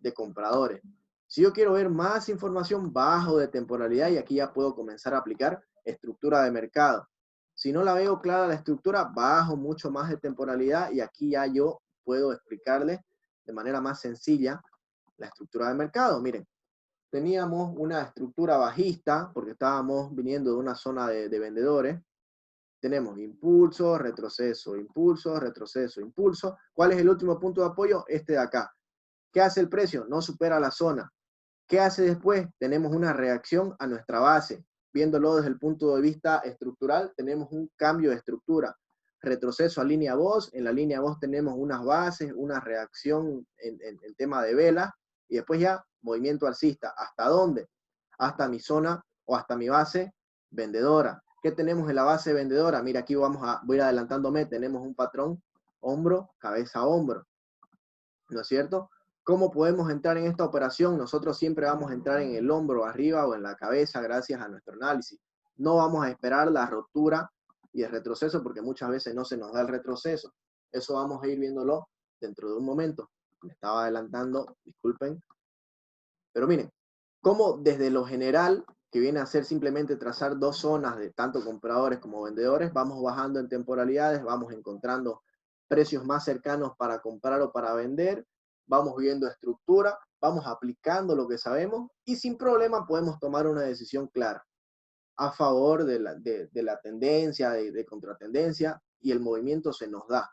de compradores. Si yo quiero ver más información, bajo de temporalidad y aquí ya puedo comenzar a aplicar estructura de mercado. Si no la veo clara la estructura, bajo mucho más de temporalidad y aquí ya yo puedo explicarles de manera más sencilla la estructura de mercado. Miren, teníamos una estructura bajista porque estábamos viniendo de una zona de vendedores. Tenemos impulso, retroceso, impulso, retroceso, impulso. ¿Cuál es el último punto de apoyo? Este de acá. ¿Qué hace el precio? No supera la zona. ¿Qué hace después? Tenemos una reacción a nuestra base. Viéndolo desde el punto de vista estructural, tenemos un cambio de estructura. Retroceso a línea voz. En la línea voz tenemos unas bases, una reacción en tema de vela. Y después ya movimiento alcista. ¿Hasta dónde? Hasta mi zona o hasta mi base vendedora. ¿Qué tenemos en la base vendedora? Mira, aquí voy a ir adelantándome. Tenemos un patrón hombro, cabeza, hombro. ¿No es cierto? ¿Cómo podemos entrar en esta operación? Nosotros siempre vamos a entrar en el hombro arriba o en la cabeza gracias a nuestro análisis. No vamos a esperar la ruptura y el retroceso porque muchas veces no se nos da el retroceso. Eso vamos a ir viéndolo dentro de un momento. Me estaba adelantando, disculpen. Pero miren, cómo desde lo general, que viene a ser simplemente trazar dos zonas de tanto compradores como vendedores, vamos bajando en temporalidades, vamos encontrando precios más cercanos para comprar o para vender, vamos viendo estructura, vamos aplicando lo que sabemos y sin problema podemos tomar una decisión clara a favor de la tendencia, de contratendencia y el movimiento se nos da.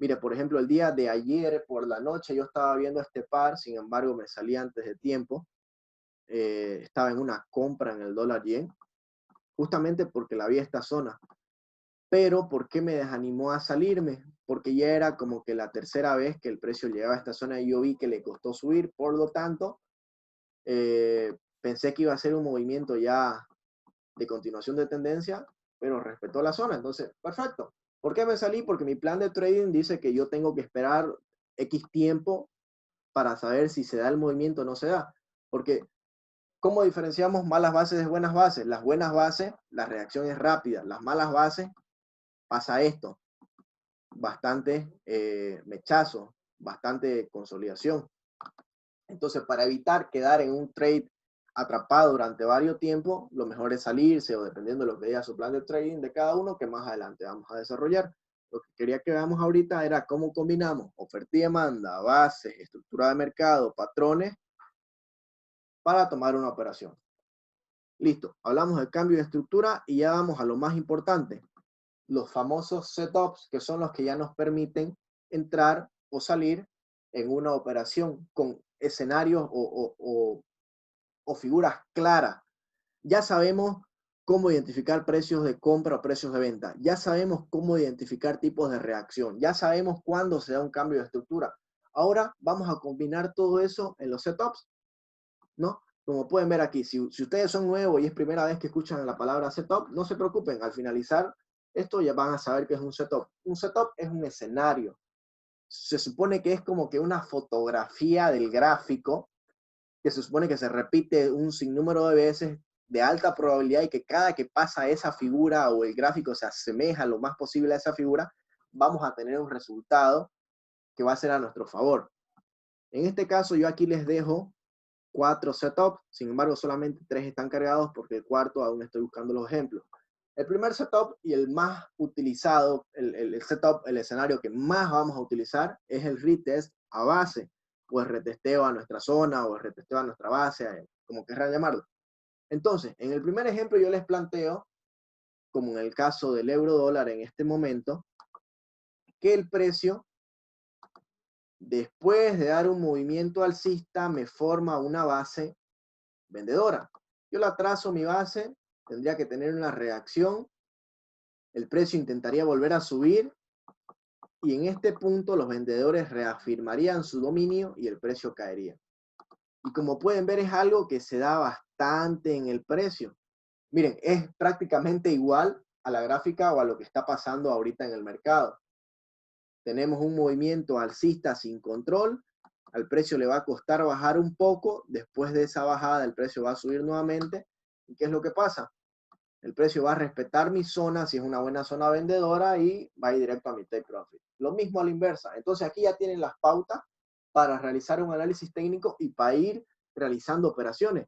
Mire, por ejemplo, el día de ayer por la noche yo estaba viendo este par, sin embargo me salí antes de tiempo, estaba en una compra en el dólar yen, justamente porque la vi esta zona. Pero, ¿por qué me desanimó a salirme? Porque ya era como que la tercera vez que el precio llegaba a esta zona y yo vi que le costó subir, por lo tanto, pensé que iba a ser un movimiento ya de continuación de tendencia, pero respetó la zona, entonces, perfecto. ¿Por qué me salí? Porque mi plan de trading dice que yo tengo que esperar X tiempo para saber si se da el movimiento o no se da. Porque ¿cómo diferenciamos malas bases de buenas bases? Las buenas bases, la reacción es rápida. Las malas bases, pasa esto. Bastante mechazo, bastante consolidación. Entonces, para evitar quedar en un trade atrapado durante varios tiempos, lo mejor es salirse o dependiendo de lo que diga su plan de trading de cada uno, que más adelante vamos a desarrollar. Lo que quería que veamos ahorita era cómo combinamos oferta y demanda, bases, estructura de mercado, patrones, para tomar una operación. Listo, hablamos del cambio de estructura y ya vamos a lo más importante, los famosos setups, que son los que ya nos permiten entrar o salir en una operación con escenarios o figuras claras. Ya sabemos cómo identificar precios de compra o precios de venta. Ya sabemos cómo identificar tipos de reacción. Ya sabemos cuándo se da un cambio de estructura. Ahora vamos a combinar todo eso en los setups, ¿no? Como pueden ver aquí, si ustedes son nuevos y es primera vez que escuchan la palabra setup, no se preocupen, al finalizar esto ya van a saber que es un setup. Un setup es un escenario. Se supone que es como que una fotografía del gráfico, que se supone que se repite un sinnúmero de veces de alta probabilidad y que cada que pasa esa figura o el gráfico se asemeja lo más posible a esa figura, vamos a tener un resultado que va a ser a nuestro favor. En este caso yo aquí les dejo 4 setups, sin embargo solamente 3 están cargados porque el cuarto aún estoy buscando los ejemplos. El primer setup y el más utilizado, el setup, el escenario que más vamos a utilizar es el retest a base, o el retesteo a nuestra zona, o el retesteo a nuestra base, como querrán llamarlo. Entonces, en el primer ejemplo yo les planteo, como en el caso del euro dólar en este momento, que el precio, después de dar un movimiento alcista, me forma una base vendedora. Yo la trazo mi base, tendría que tener una reacción, el precio intentaría volver a subir y en este punto los vendedores reafirmarían su dominio y el precio caería. Y como pueden ver, es algo que se da bastante en el precio. Miren, es prácticamente igual a la gráfica o a lo que está pasando ahorita en el mercado. Tenemos un movimiento alcista sin control, al precio le va a costar bajar un poco, después de esa bajada el precio va a subir nuevamente. ¿Y qué es lo que pasa? El precio va a respetar mi zona, si es una buena zona vendedora, y va a ir directo a mi take profit. Lo mismo a la inversa. Entonces aquí ya tienen las pautas para realizar un análisis técnico y para ir realizando operaciones.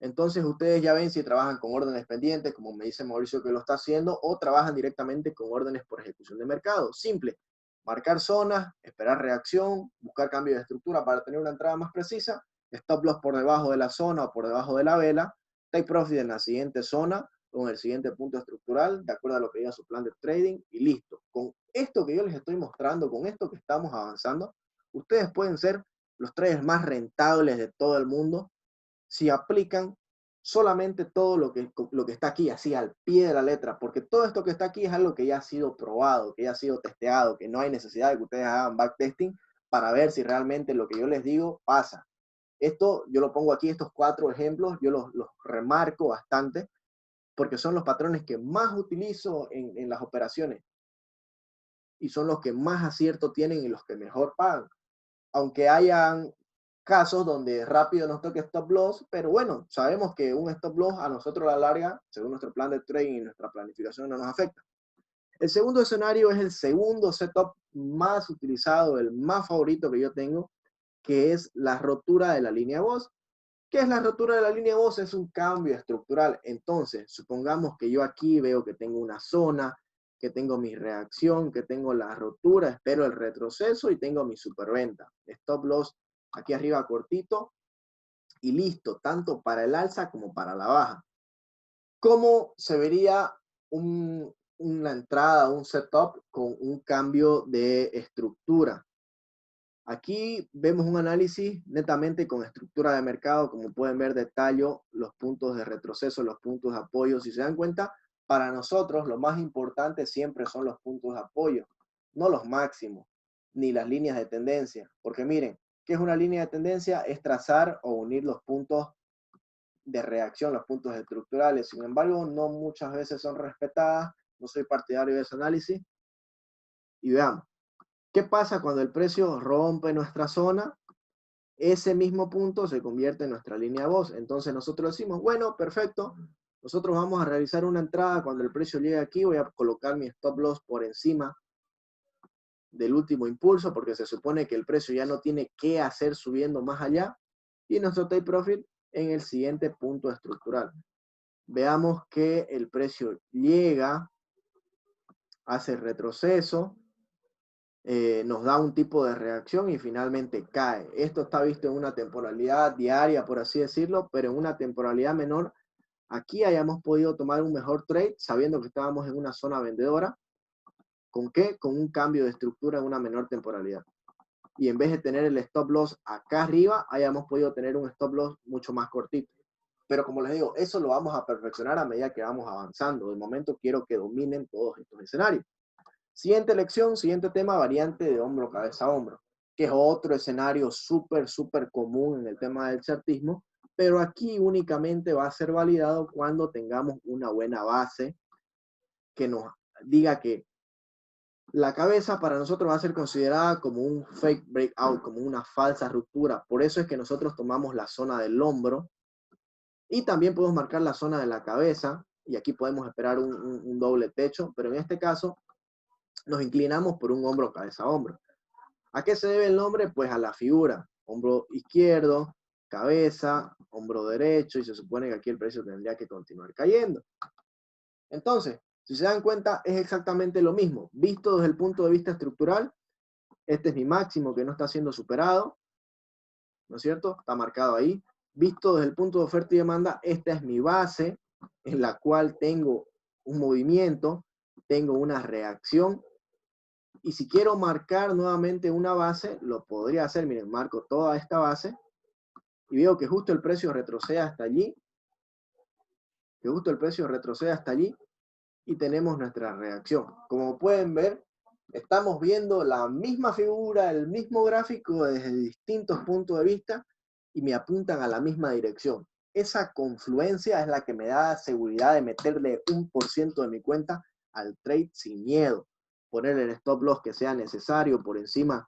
Entonces ustedes ya ven si trabajan con órdenes pendientes, como me dice Mauricio que lo está haciendo, o trabajan directamente con órdenes por ejecución de mercado. Simple, marcar zonas, esperar reacción, buscar cambio de estructura para tener una entrada más precisa, stop loss por debajo de la zona o por debajo de la vela, take profit en la siguiente zona o en el siguiente punto estructural, de acuerdo a lo que diga su plan de trading, y listo. Con esto que yo les estoy mostrando, con esto que estamos avanzando, ustedes pueden ser los traders más rentables de todo el mundo si aplican solamente todo lo que está aquí, así al pie de la letra, porque todo esto que está aquí es algo que ya ha sido probado, que ya ha sido testeado, que no hay necesidad de que ustedes hagan backtesting para ver si realmente lo que yo les digo pasa. Esto yo lo pongo aquí, estos 4 ejemplos, yo los remarco bastante, porque son los patrones que más utilizo en las operaciones y son los que más acierto tienen y los que mejor pagan. Aunque hayan casos donde rápido nos toque stop loss, pero bueno, sabemos que un stop loss a nosotros a la larga, según nuestro plan de trading y nuestra planificación, no nos afecta. El segundo escenario es el segundo setup más utilizado, el más favorito que yo tengo, que es la rotura de la línea voz. ¿Qué es la rotura de la línea voz? Es un cambio estructural. Entonces, supongamos que yo aquí veo que tengo una zona, que tengo mi reacción, que tengo la rotura, espero el retroceso y tengo mi superventa. Stop loss aquí arriba cortito y listo, tanto para el alza como para la baja. ¿Cómo se vería una entrada, un setup con un cambio de estructura? Aquí vemos un análisis netamente con estructura de mercado, como pueden ver detallo los puntos de retroceso, los puntos de apoyo. Si se dan cuenta, para nosotros lo más importante siempre son los puntos de apoyo, no los máximos, ni las líneas de tendencia. Porque miren, ¿qué es una línea de tendencia? Es trazar o unir los puntos de reacción, los puntos estructurales. Sin embargo, no muchas veces son respetadas. No soy partidario de ese análisis. Y veamos. ¿Qué pasa cuando el precio rompe nuestra zona? Ese mismo punto se convierte en nuestra línea voz. Entonces nosotros decimos, bueno, perfecto, nosotros vamos a realizar una entrada cuando el precio llegue aquí, voy a colocar mi stop loss por encima del último impulso, porque se supone que el precio ya no tiene que hacer subiendo más allá, y nuestro take profit en el siguiente punto estructural. Veamos que el precio llega, hace retroceso, nos da un tipo de reacción y finalmente cae. Esto está visto en una temporalidad diaria, por así decirlo, pero en una temporalidad menor, aquí hayamos podido tomar un mejor trade sabiendo que estábamos en una zona vendedora. ¿Con qué? Con un cambio de estructura en una menor temporalidad. Y en vez de tener el stop loss acá arriba, hayamos podido tener un stop loss mucho más cortito. Pero como les digo, eso lo vamos a perfeccionar a medida que vamos avanzando. De momento quiero que dominen todos estos escenarios. Siguiente lección, siguiente tema, variante de hombro, cabeza, hombro, que es otro escenario súper común en el tema del chartismo, pero aquí únicamente va a ser validado cuando tengamos una buena base que nos diga que la cabeza para nosotros va a ser considerada como un fake breakout, como una falsa ruptura. Por eso es que nosotros tomamos la zona del hombro y también podemos marcar la zona de la cabeza y aquí podemos esperar un doble techo, pero en este caso nos inclinamos por un hombro, cabeza, hombro. ¿A qué se debe el nombre? Pues a la figura. Hombro izquierdo, cabeza, hombro derecho, y se supone que aquí el precio tendría que continuar cayendo. Entonces, si se dan cuenta, es exactamente lo mismo. Visto desde el punto de vista estructural, este es mi máximo que no está siendo superado, ¿no es cierto? Está marcado ahí. Visto desde el punto de oferta y demanda, esta es mi base en la cual tengo un movimiento, tengo una reacción. Y si quiero marcar nuevamente una base, lo podría hacer. Miren, marco toda esta base y veo que justo el precio retrocede hasta allí, y tenemos nuestra reacción. Como pueden ver, Estamos viendo la misma figura, el mismo gráfico desde distintos puntos de vista y me apuntan a la misma dirección. Esa confluencia es la que me da seguridad de meterle 1% de mi cuenta al trade sin miedo. Poner el stop loss que sea necesario por encima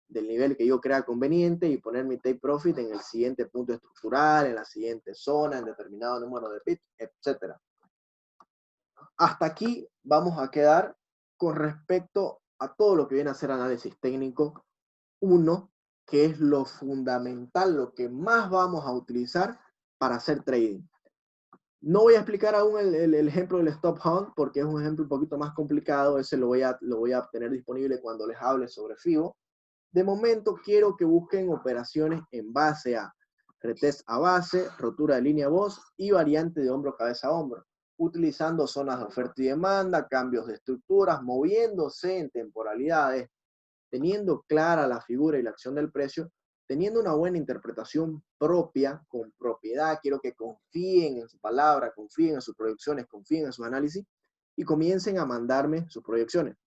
del nivel que yo crea conveniente y poner mi take profit en el siguiente punto estructural, en la siguiente zona, en determinado número de pips, etc. Hasta aquí vamos a quedar con respecto a todo lo que viene a ser análisis técnico. Uno, que es lo fundamental, lo que más vamos a utilizar para hacer trading. No voy a explicar aún el ejemplo del stop hunt porque es un ejemplo un poquito más complicado. Ese lo voy a tener disponible cuando les hable sobre FIBO. De momento quiero que busquen operaciones en base a retest a base, rotura de línea voz y variante de hombro cabeza a hombro, utilizando zonas de oferta y demanda, cambios de estructuras, moviéndose en temporalidades, teniendo clara la figura y la acción del precio, teniendo una buena interpretación propia, con propiedad. Quiero que confíen en su palabra, confíen en sus proyecciones, confíen en sus análisis y comiencen a mandarme sus proyecciones.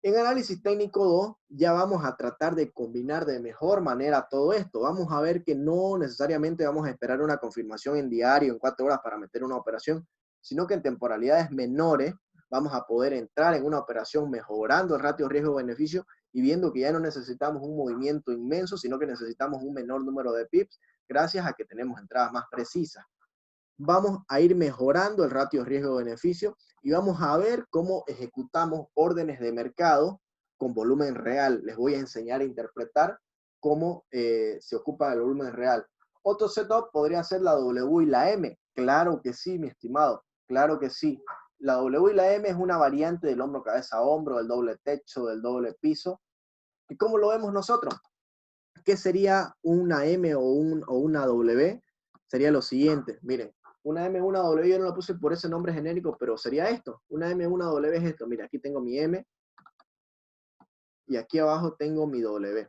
En análisis técnico 2 ya vamos a tratar de combinar de mejor manera todo esto. Vamos a ver que no necesariamente vamos a esperar una confirmación en diario, en 4 horas para meter una operación, sino que en temporalidades menores vamos a poder entrar en una operación mejorando el ratio riesgo-beneficio y viendo que ya no necesitamos un movimiento inmenso, sino que necesitamos un menor número de pips gracias a que tenemos entradas más precisas. Vamos a ir mejorando el ratio riesgo-beneficio y vamos a ver cómo ejecutamos órdenes de mercado con volumen real. Les voy a enseñar a interpretar cómo se ocupa el volumen real. Otro setup podría ser la W y la M. Claro que sí, mi estimado. Claro que sí. La W y la M es una variante del hombro cabeza a hombro, del doble techo, del doble piso. ¿Y cómo lo vemos nosotros? ¿Qué sería una M o una W? Sería lo siguiente. Miren, una M, una W, yo no la puse por ese nombre genérico, pero sería esto. Una M, una W es esto. Mira, aquí tengo mi M y aquí abajo tengo mi W,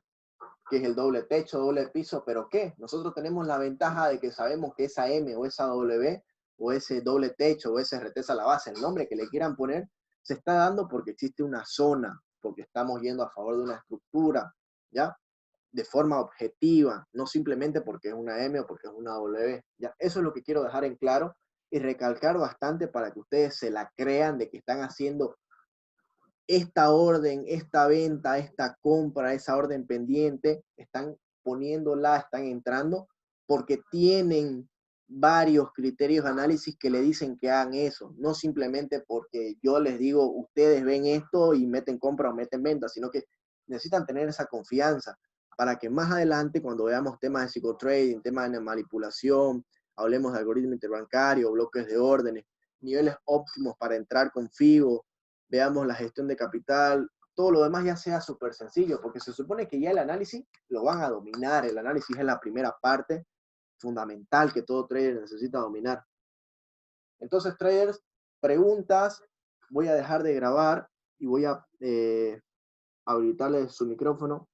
que es el doble techo, doble piso. ¿Pero qué? Nosotros tenemos la ventaja de que sabemos que esa M o esa W o ese doble techo o ese retesa a la base, el nombre que le quieran poner, se está dando porque existe una zona, porque estamos yendo a favor de una estructura, ¿ya? De forma objetiva, no simplemente porque es una M o porque es una W. ¿Ya? Eso es lo que quiero dejar en claro y recalcar bastante para que ustedes se la crean de que están haciendo esta orden, esta venta, esta compra, esa orden pendiente, están poniéndola, están entrando porque tienen varios criterios de análisis que le dicen que hagan eso, no simplemente porque yo les digo, ustedes ven esto y meten compra o meten venta, sino que necesitan tener esa confianza para que más adelante, cuando veamos temas de psicotrading, temas de manipulación, hablemos de algoritmo interbancario, bloques de órdenes, niveles óptimos para entrar con FIBO, veamos la gestión de capital, todo lo demás ya sea súper sencillo, porque se supone que ya el análisis lo van a dominar. El análisis es la primera parte fundamental que todo trader necesita dominar. Entonces, traders, preguntas, voy a dejar de grabar y voy a habilitarles su micrófono